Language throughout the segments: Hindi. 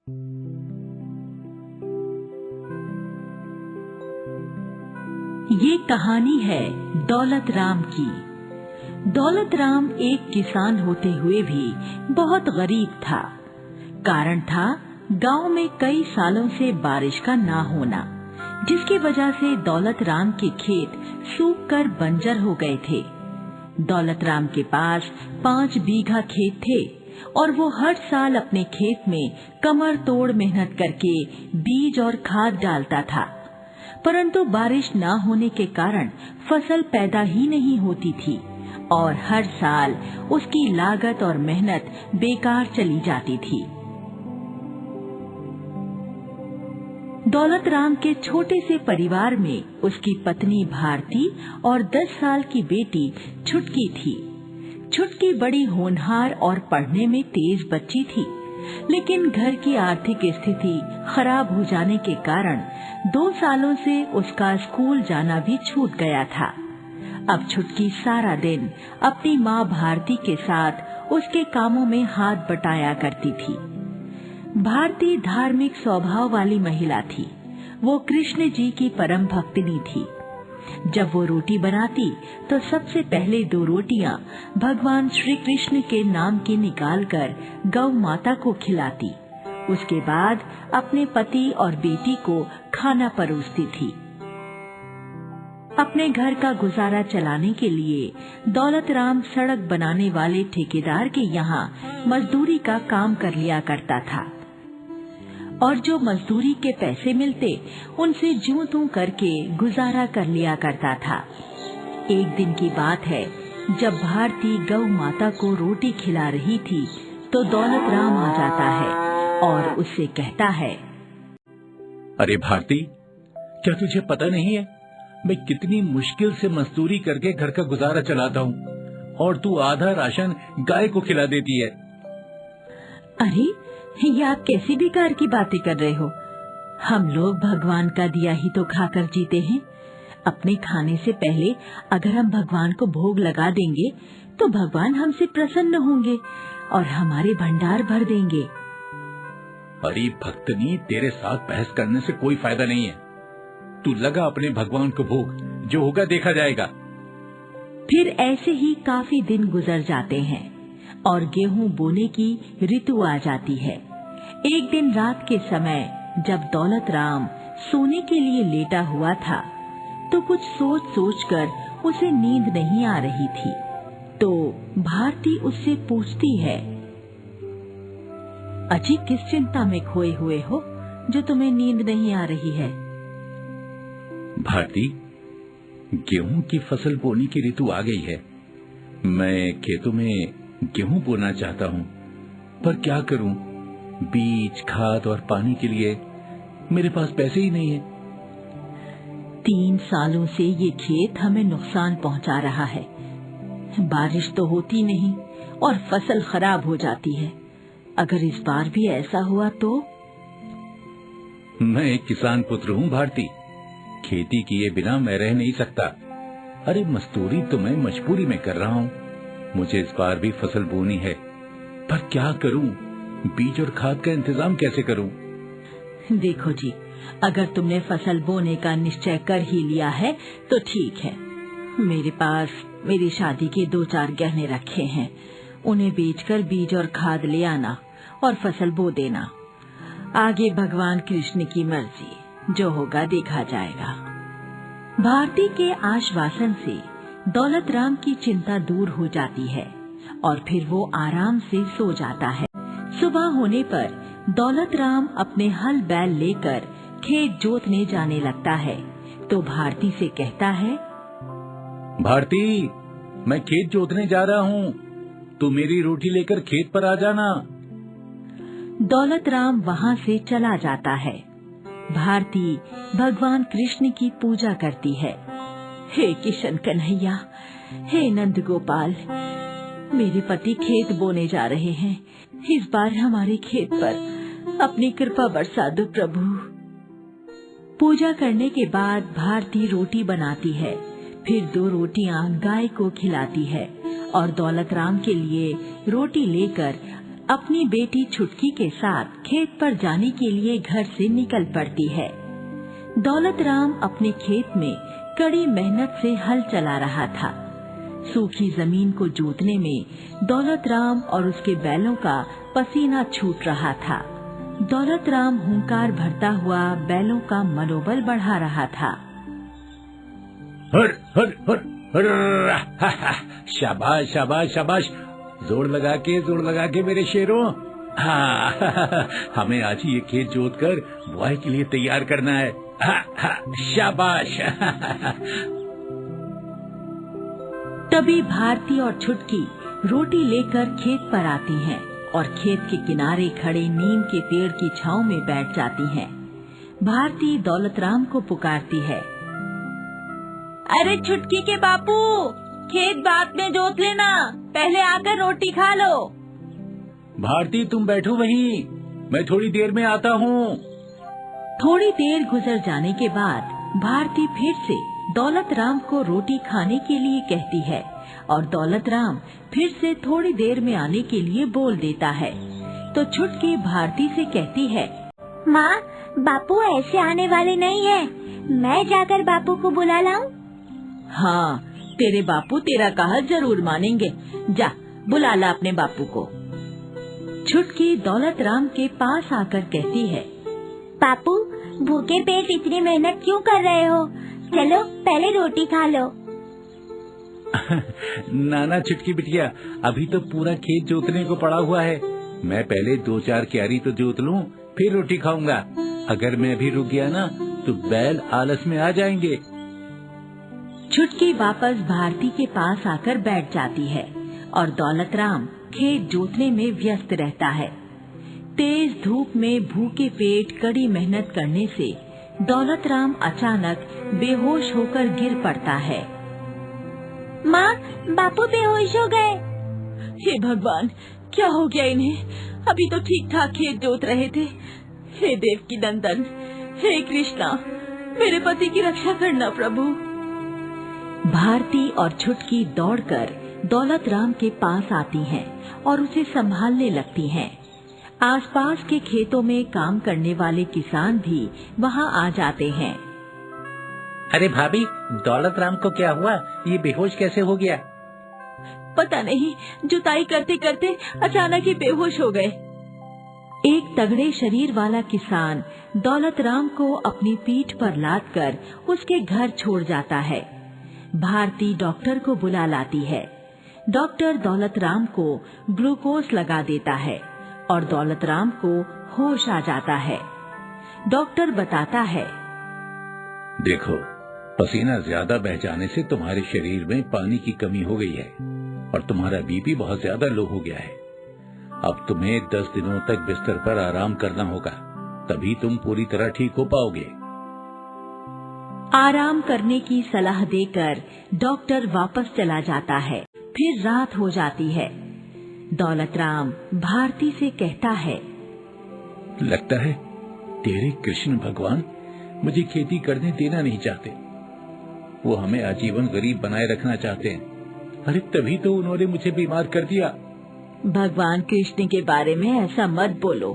ये कहानी है दौलत राम की। दौलत राम एक किसान होते हुए भी बहुत गरीब था। कारण था गांव में कई सालों से बारिश का ना होना, जिसकी वजह से दौलत राम के खेत सूख कर बंजर हो गए थे। दौलत राम के पास 5 बीघा खेत थे और वो हर साल अपने खेत में कमर तोड़ मेहनत करके बीज और खाद डालता था, परंतु बारिश न होने के कारण फसल पैदा ही नहीं होती थी और हर साल उसकी लागत और मेहनत बेकार चली जाती थी। दौलत राम के छोटे से परिवार में उसकी पत्नी भारती और 10 साल की बेटी छुटकी थी। छुटकी बड़ी होनहार और पढ़ने में तेज बच्ची थी, लेकिन घर की आर्थिक स्थिति खराब हो जाने के कारण 2 सालों से उसका स्कूल जाना भी छूट गया था। अब छुटकी सारा दिन अपनी माँ भारती के साथ उसके कामों में हाथ बटाया करती थी। भारती धार्मिक स्वभाव वाली महिला थी। वो कृष्ण जी की परम भक्तिनी थी। जब वो रोटी बनाती तो सबसे पहले 2 रोटियां भगवान श्री कृष्ण के नाम की निकालकर गौ माता को खिलाती। उसके बाद अपने पति और बेटी को खाना परोसती थी। अपने घर का गुजारा चलाने के लिए दौलत राम सड़क बनाने वाले ठेकेदार के यहाँ मजदूरी का काम कर लिया करता था और जो मजदूरी के पैसे मिलते उनसे जूं तूं करके गुजारा कर लिया करता था। एक दिन की बात है, जब भारती गौ माता को रोटी खिला रही थी तो दौलत राम आ जाता है और उससे कहता है, अरे भारती, क्या तुझे पता नहीं है मैं कितनी मुश्किल से मजदूरी करके घर का गुजारा चलाता हूँ और तू आधा राशन गाय को खिला देती है। अरे ये आप कैसी बेकार की बातें कर रहे हो। हम लोग भगवान का दिया ही तो खाकर जीते हैं। अपने खाने से पहले अगर हम भगवान को भोग लगा देंगे तो भगवान हमसे प्रसन्न होंगे और हमारे भंडार भर देंगे। अरे भक्तनी, तेरे साथ बहस करने से कोई फायदा नहीं है। तू लगा अपने भगवान को भोग, जो होगा देखा जाएगा। फिर ऐसे ही काफी दिन गुजर जाते हैं और गेहूं बोने की ऋतु आ जाती है। एक दिन रात के समय जब दौलत राम सोने के लिए लेटा हुआ था तो कुछ सोच सोचकर उसे नींद नहीं आ रही थी। तो भारती उससे पूछती है, अजी किस चिंता में खोए हुए हो जो तुम्हें नींद नहीं आ रही है? भारती, गेहूं की फसल बोने की ऋतु आ गई है। मैं खेतों में गेहूं बोना चाहता हूँ, पर क्या करूँ? बीज, खाद और पानी के लिए मेरे पास पैसे ही नहीं है। 3 सालों से ये खेत हमें नुकसान पहुँचा रहा है। बारिश तो होती नहीं और फसल खराब हो जाती है। अगर इस बार भी ऐसा हुआ तो? मैं एक किसान पुत्र हूँ भारती, खेती किए बिना मैं रह नहीं सकता। अरे मजदूरी तो मैं मजबूरी में कर रहा हूँ। मुझे इस बार भी फसल बोनी है, पर क्या करूं? बीज और खाद का इंतजाम कैसे करूं? देखो जी, अगर तुमने फसल बोने का निश्चय कर ही लिया है तो ठीक है। मेरे पास मेरी शादी के 2-4 गहने रखे हैं। उन्हें बेचकर बीज और खाद ले आना और फसल बो देना। आगे भगवान कृष्ण की मर्जी, जो होगा देखा जाएगा। भारती के आश्वासन से दौलत राम की चिंता दूर हो जाती है और फिर वो आराम से सो जाता है। सुबह होने पर दौलत राम अपने हल बैल लेकर खेत जोतने जाने लगता है तो भारती से कहता है, भारती, मैं खेत जोतने जा रहा हूँ, तू मेरी रोटी लेकर खेत पर आ जाना। दौलत राम वहाँ से चला जाता है। भारती भगवान कृष्ण की पूजा करती है। हे किशन कन्हैया, हे नंद गोपाल, मेरे पति खेत बोने जा रहे हैं। इस बार हमारे खेत पर अपनी कृपा बरसा दो प्रभु। पूजा करने के बाद भारती रोटी बनाती है, फिर 2 रोटियां गाय को खिलाती है और दौलत राम के लिए रोटी लेकर अपनी बेटी छुटकी के साथ खेत पर जाने के लिए घर से निकल पड़ती है। दौलत राम अपने खेत में कड़ी मेहनत से हल चला रहा था। सूखी जमीन को जोतने में दौलत राम और उसके बैलों का पसीना छूट रहा था। दौलत राम हुंकार भरता हुआ बैलों का मनोबल बढ़ा रहा था। हर हर हर हर शाबाश शाबाश शाबाश, जोर लगा के मेरे शेरों। हाँ, हमें आज ही ये खेत जोत कर बुआई के लिए तैयार करना है। शाबाश। तभी भारती और छुटकी रोटी लेकर खेत पर आती हैं और खेत के किनारे खड़े नीम के पेड़ की छांव में बैठ जाती हैं। भारती दौलत राम को पुकारती है, अरे छुटकी के बापू, खेत बाद में जोत लेना, पहले आकर रोटी खा लो। भारती तुम बैठो वहीं, मैं थोड़ी देर में आता हूँ। थोड़ी देर गुजर जाने के बाद भारती फिर से दौलत राम को रोटी खाने के लिए कहती है और दौलत राम फिर से थोड़ी देर में आने के लिए बोल देता है। तो छुटकी भारती से कहती है, माँ, बापू ऐसे आने वाले नहीं है, मैं जाकर बापू को बुला लाऊं? हाँ, तेरे बापू तेरा कहा जरूर मानेंगे, जा बुला ला अपने बापू को। छुटकी दौलत राम के पास आकर कहती है, बापू, भूखे पेट इतनी मेहनत क्यों कर रहे हो? चलो पहले रोटी खा लो। नाना छुटकी बिटिया, अभी तो पूरा खेत जोतने को पड़ा हुआ है। मैं पहले 2-4 क्यारी तो जोत लूं, फिर रोटी खाऊंगा। अगर मैं भी रुक गया ना तो बैल आलस में आ जाएंगे। छुटकी वापस भारती के पास आकर बैठ जाती है और दौलत राम खेत जोतने में व्यस्त रहता है। तेज धूप में भूखे पेट कड़ी मेहनत करने से दौलत राम अचानक बेहोश होकर गिर पड़ता है। माँ, बापू बेहोश हो गए। हे भगवान, क्या हो गया इन्हें? अभी तो ठीक ठाक खेत जोत रहे थे। हे देव की नंदन, हे कृष्णा, मेरे पति की रक्षा करना प्रभु। भारती और छुटकी दौड़कर दौलत राम के पास आती हैं और उसे संभालने लगती हैं। आसपास के खेतों में काम करने वाले किसान भी वहाँ आ जाते हैं। अरे भाभी, दौलत राम को क्या हुआ? ये बेहोश कैसे हो गया? पता नहीं, जुताई करते करते अचानक ही बेहोश हो गए। एक तगड़े शरीर वाला किसान दौलत राम को अपनी पीठ पर लादकर उसके घर छोड़ जाता है। भारती डॉक्टर को बुला लाती है। डॉक्टर दौलत राम को ग्लूकोज लगा देता है और दौलत राम को होश आ जाता है। डॉक्टर बताता है, देखो, पसीना ज्यादा बह जाने से तुम्हारे शरीर में पानी की कमी हो गई है और तुम्हारा बीपी बहुत ज्यादा लो हो गया है। अब तुम्हें 10 दिनों तक बिस्तर पर आराम करना होगा, तभी तुम पूरी तरह ठीक हो पाओगे। आराम करने की सलाह देकर डॉक्टर वापस चला जाता है। फिर रात हो जाती है। दौलत राम भारती से कहता है, लगता है तेरे कृष्ण भगवान मुझे खेती करने देना नहीं चाहते। वो हमें आजीवन गरीब बनाए रखना चाहते हैं। अरे तभी तो उन्होंने मुझे बीमार कर दिया। भगवान कृष्ण के बारे में ऐसा मत बोलो।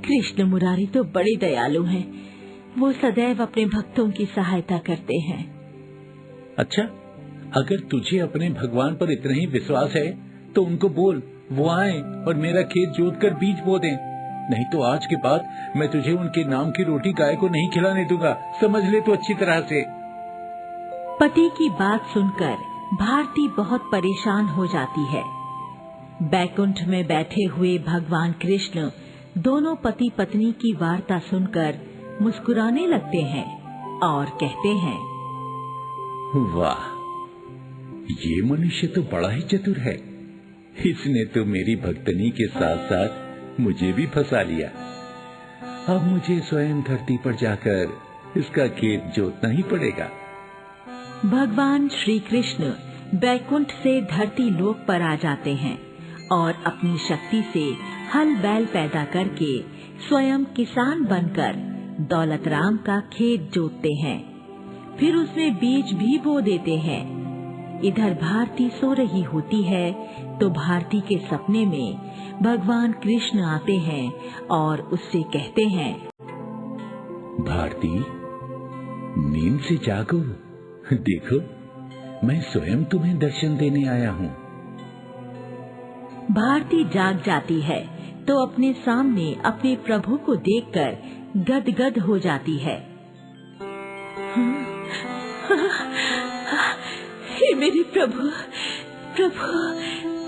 कृष्ण मुरारी तो बड़े दयालु हैं। वो सदैव अपने भक्तों की सहायता करते हैं। अच्छा, अगर तुझे अपने भगवान पर इतना ही विश्वास है तो उनको बोल वो आए और मेरा खेत जोत कर बीज बो दें। नहीं तो आज के बाद मैं तुझे उनके नाम की रोटी गाय को नहीं खिलाने दूंगा, समझ ले तो अच्छी तरह से। पति की बात सुनकर भारती बहुत परेशान हो जाती है। बैकुंठ में बैठे हुए भगवान कृष्ण दोनों पति पत्नी की वार्ता सुनकर मुस्कुराने लगते हैं और कहते हैं, वाह, ये मनुष्य तो बड़ा ही चतुर है। इसने तो मेरी भक्तनी के साथ साथ मुझे भी फंसा लिया। अब मुझे स्वयं धरती पर जाकर इसका खेत जोतना ही पड़ेगा। भगवान श्री कृष्ण बैकुंठ से धरती लोक पर आ जाते हैं और अपनी शक्ति से हल बैल पैदा करके स्वयं किसान बनकर दौलत राम का खेत जोतते हैं। फिर उसमें बीज भी बो देते हैं। इधर भारती सो रही होती है तो भारती के सपने में भगवान कृष्ण आते हैं और उससे कहते हैं, भारती, नींद से जागो, देखो मैं स्वयं तुम्हें दर्शन देने आया हूँ। भारती जाग जाती है तो अपने सामने अपने प्रभु को देखकर गदगद हो जाती है। हे मेरे प्रभु,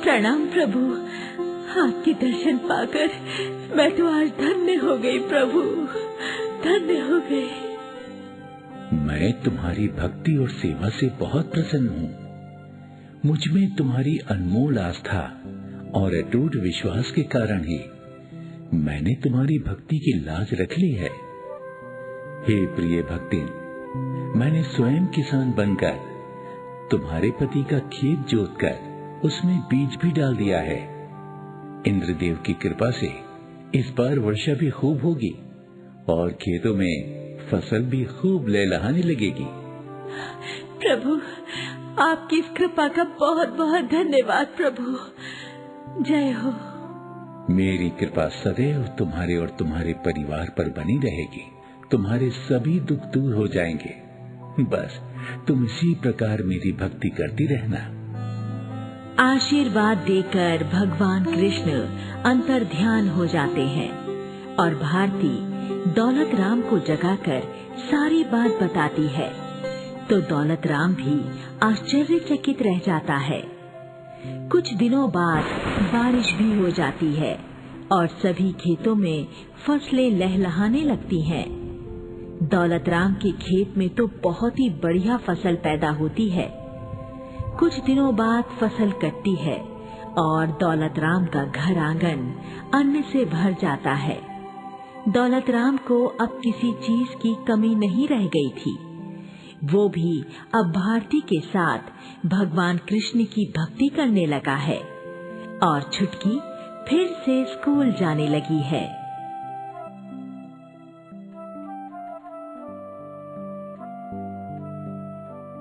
प्रणाम प्रभु, आपके दर्शन पाकर मैं तो आज धन्य हो गई प्रभु, धन्य हो गई। मैं तुम्हारी भक्ति और सेवा से बहुत प्रसन्न हूँ। मुझ में तुम्हारी अनमोल आस्था और अटूट विश्वास के कारण ही मैंने तुम्हारी भक्ति की लाज रख ली है। हे प्रिय भक्तिन, मैंने स्वयं किसान बनकर तुम्हारे पति का खेत जोतकर उसमें बीज भी डाल दिया है। इंद्रदेव की कृपा से इस बार वर्षा भी खूब होगी और खेतों में फसल भी खूब लहलहाने लगेगी। प्रभु, आपकी इस कृपा का बहुत बहुत धन्यवाद प्रभु, जय हो। मेरी कृपा सदैव तुम्हारे और तुम्हारे परिवार पर बनी रहेगी। तुम्हारे सभी दुख दूर हो जाएंगे। बस तुम इसी प्रकार मेरी भक्ति करती रहना। आशीर्वाद देकर भगवान कृष्ण अंतर ध्यान हो जाते हैं और भारती दौलत राम को जगाकर सारी बात बताती है तो दौलत राम भी आश्चर्यचकित रह जाता है। कुछ दिनों बाद बारिश भी हो जाती है और सभी खेतों में फसलें लहलहाने लगती हैं। दौलत राम के खेत में तो बहुत ही बढ़िया फसल पैदा होती है। कुछ दिनों बाद फसल कटती है और दौलत राम का घर आंगन अन्न से भर जाता है। दौलत राम को अब किसी चीज की कमी नहीं रह गई थी। वो भी अब भारती के साथ भगवान कृष्ण की भक्ति करने लगा है और छुटकी फिर से स्कूल जाने लगी है।